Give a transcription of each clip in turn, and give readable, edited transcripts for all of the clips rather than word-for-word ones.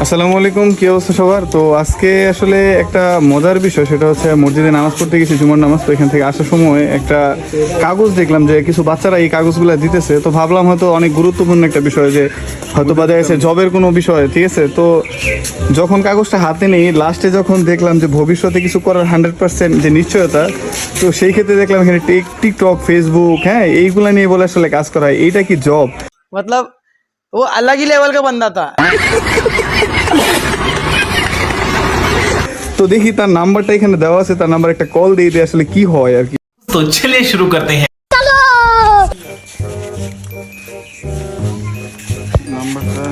আসসালামু আলাইকুম, কি অবস্থা সবার? তো আজকে আসলে একটা মজার বিষয়, সেটা হচ্ছে মসজিদে নামাজ পড়তে গেছি, জুমার নামাজ। তো এখান থেকে আসার সময় একটা কাগজ দেখলাম যে কিছু বাচ্চারা এই কাগজগুলো দিতেছে। তো ভাবলাম হয়তো অনেক গুরুত্বপূর্ণ একটা বিষয়, যে হয়তো বাজারে গেছে জবের কোনো বিষয়, ঠিক আছে। তো যখন কাগজটা হাতে নেই, লাস্টে যখন দেখলাম যে ভবিষ্যতে কিছু করার 100% যে নিশ্চয়তা, তো সেই ক্ষেত্রে দেখলাম এখানে টিকটক, ফেসবুক, হ্যাঁ, এইগুলা নিয়ে বলে আসলে কাজ করা হয়। এইটা কি জব? मतलब वो अलग ही लेवल का बंदा था। তো দেখি তার নাম্বারটা এখানে দেওয়া আছে, তার নাম্বার একটা কল দিয়ে আসলে কি হয় আর কি। तो चलिए शुरू करते हैं। নাম্বারটা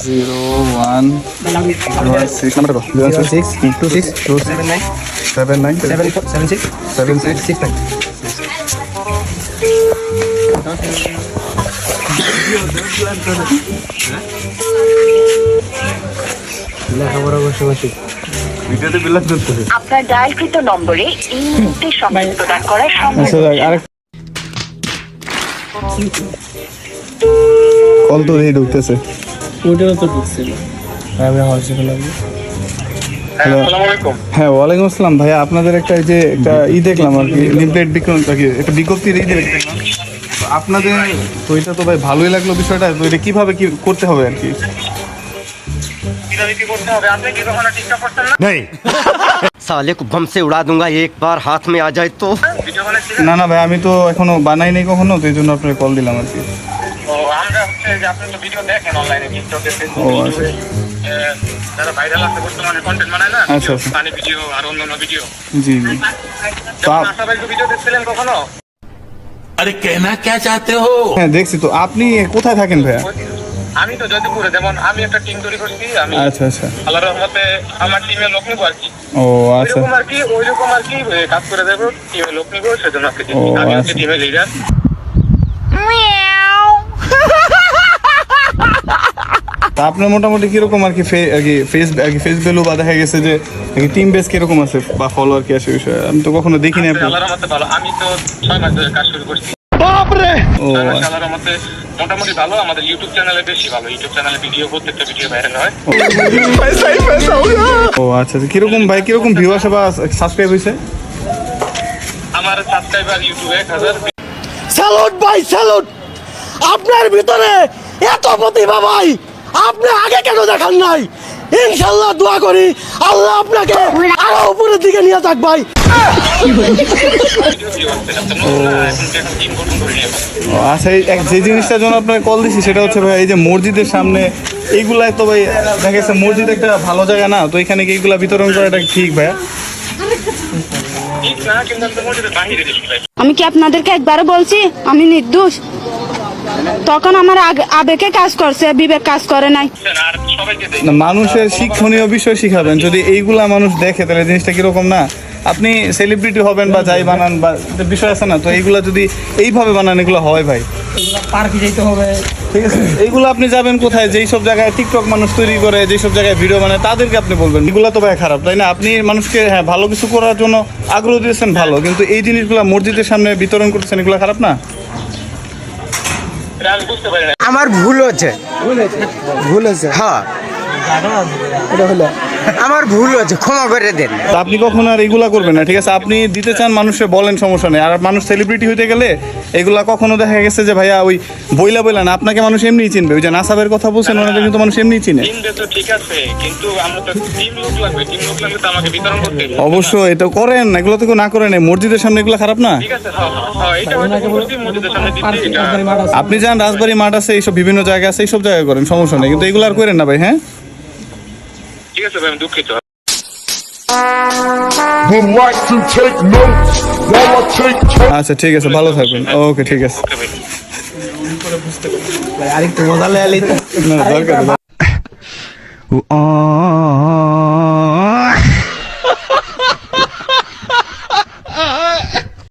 0116 নাম্বারটা কত? 062627979676। ভিডিওতে বিলাস করতেছে। আপনার ডায়ালকৃত নম্বরে এই মুহূর্তে সংযোগ প্রদান করা সম্ভব আচ্ছা, আরেক কল তো দিয়ে ঢুকতেছে। ওটাও তো ঢুকছিল। আমি হচ্ছে লাগবে। হ্যালো, হ্যাঁ, ওয়ালাইকুম আসসালাম ভাইয়া। আপনাদের একটা এই যে একটা দেখলাম আর কি, লিফলেট বিক্রম আর কি, একটা বিজ্ঞপ্তির দেখলাম। তো আপনাদের তো এটা তো ভাই ভালোই লাগলো বিষয়টা। তো এটা কিভাবে কি করতে হবে আর কি? नहीं साले को बम से उड़ा दूंगा एक बार हाथ में आ जाए तो। না না ভাই, আমি তো এখনো বানাই নাই কখনো, তো এই জন্য আপনাকে কল দিলাম আর কি। ও আমরা হচ্ছে যে আপনি তো ভিডিও দেখেন অনলাইনে, টিকটকে, ও ফেসবুকে, আচ্ছা যারা ভাইরাল আছে বর্তমানে কন্টেন্ট বানায় না, আচ্ছা আচ্ছা, ফানি ভিডিও আর অন্যান্য ভিডিও। জি জি। তো আশা ভাই ভিডিও দেখছিলেন কখনো? अरे कहना क्या चाहते हो? হ্যাঁ দেখছি। তো আপনি কোথায় থাকেন ভাইয়া? আমি তো যদিপুরে, যেমন আমি একটা টিম তৈরি করছি, আমি আচ্ছা আচ্ছা, আল্লাহর রহমতে আমার টিমে লোক নিবো আর কি। ও আচ্ছা, ওইরকম আর কি কাজ করে দেবো, টিমে লোক নিবো, সেজন্য আজকে ও, আমি হচ্ছে আচ্ছা। টিমের লিডার। তা আপনার মোটামুটি কিরকম আর কি ফেস ভ্যালু, বা দেখা গেছে যে টিম বেস কিরকম আছে বা ফলোয়ার কি আছে বিষয়ে? আমি তো কখনো দেখিনি আপনি। আল্লাহর রহমতে ভালো। আমি তো 6 মাস ধরে কাজ শুরু করছি। ও 6 মাস আল্লাহর রহমতে মোটামুটি ভালো। আমাদের ইউটিউব চ্যানেলে বেশি ভালো। ইউটিউব চ্যানেলে ভিডিও, প্রত্যেকটা ভিডিও ভাইরাল হয়। ও আচ্ছা আচ্ছা। কিরকম ভাই, কিরকম ভিউ আসে বা সাবস্ক্রাইব হয়েছে? আমার সাবস্ক্রাইবার ইউটিউবে 1000। স্যালুট ভাই, স্যালুট। আপনার ভিতরে এত প্রতিভা ভাই, আপনি আগে কেন দেখান নাই? ইনশাআল্লাহ দোয়া করি আল্লাহ আপনাকে আরো উপরের দিকে নিয়ে যাক ভাই। ও আচ্ছা, যে জিনিসটার জন্য আপনাকে কল দিছি সেটা হচ্ছে ভাই, এই যে মসজিদের সামনে এইগুলাই তো ভাই দেখা গেছে মসজিদ একটা ভালো জায়গা না, তো এখানে কি এইগুলা বিতরণ করাটা ঠিক ভাইয়া? আমি কি আপনাদেরকে একবারও বলছি আমি নির্দোষ? তখন আমার আবেগে কাজ করছে, বিবেক কাজ করে নাই। না, মানুষের শিক্ষণীয় বিষয় শিখাবেন। যদি এইগুলা মানুষ দেখে তাহলে জিনিসটা কিরকম না? আপনি সেলিব্রিটি হবেন বা যাই বানান বা বিষয় আছে না, তো এইগুলা যদি এইভাবে বানান, এগুলো হয় ভাই। পার্কে যেতে হবে, ঠিক আছে, এইগুলো আপনি যাবেন কোথায়? যেই সব জায়গায় টিকটক মানুষ তৈরি করে, যেই সব জায়গায় ভিডিও বানায়, তাদেরকে আপনি বলবেন এগুলো তো ভাই খারাপ, তাই না? আপনি মানুষকে হ্যাঁ ভালো কিছু করার জন্য আগ্রহ দিয়েছেন, ভালো, কিন্তু এই জিনিসগুলো মসজিদের সামনে বিতরণ করতেছেন, এগুলো খারাপ না? আমার ভুল হচ্ছে, ভুল আছে। হ্যাঁ এটা হলো আমার ভুল হচ্ছে, ক্ষমা করে দেন। তা আপনি কখন আর এগুলা করবেন না, ঠিক আছে? আপনি দিতে চান মানুষকে বলেন, সমস্যা নেই। আর মানুষ সেলিব্রিটি হইতে গেলে এগুলা কখনো দেখা গেছে যে ভাইয়া ওই বইলা না, আপনাকে মানুষ এমনিই চিনবে। ওই যে নাসাবের কথা বলছেন, ওনাদের কিন্তু মানুষ এমনিই চিনে। টিম তো ঠিক আছে, কিন্তু আমরা তো টিম লোক লাগবে। টিম লোক লাগলে তো আমাকে বিতরণ করতে হবে। অবশ্যই এটা করেন, এগুলো তো কেউ না করেন। মসজিদের সামনে এগুলো খারাপ না? ঠিক আছে, হ্যাঁ হ্যাঁ, এটা হয়তো বলছি মসজিদের সামনে দিচ্ছি, এটা আপনি যান, রাজবাড়ি মাঠ আছে, এইসব বিভিন্ন জায়গা আছে, এইসব জায়গায় করেন, সমস্যা নেই, কিন্তু এগুলো আর করেন না ভাই। হ্যাঁ ঠিক আছে ভাই, আমি দুঃখিত। would like to take notes while I take আচ্ছা, ঠিক আছে, ভালো থাকবেন। ওকে, ঠিক আছে। ওকে ভাই। আরেকটু মজা লেয়ালি তো। না, দরকার নেই।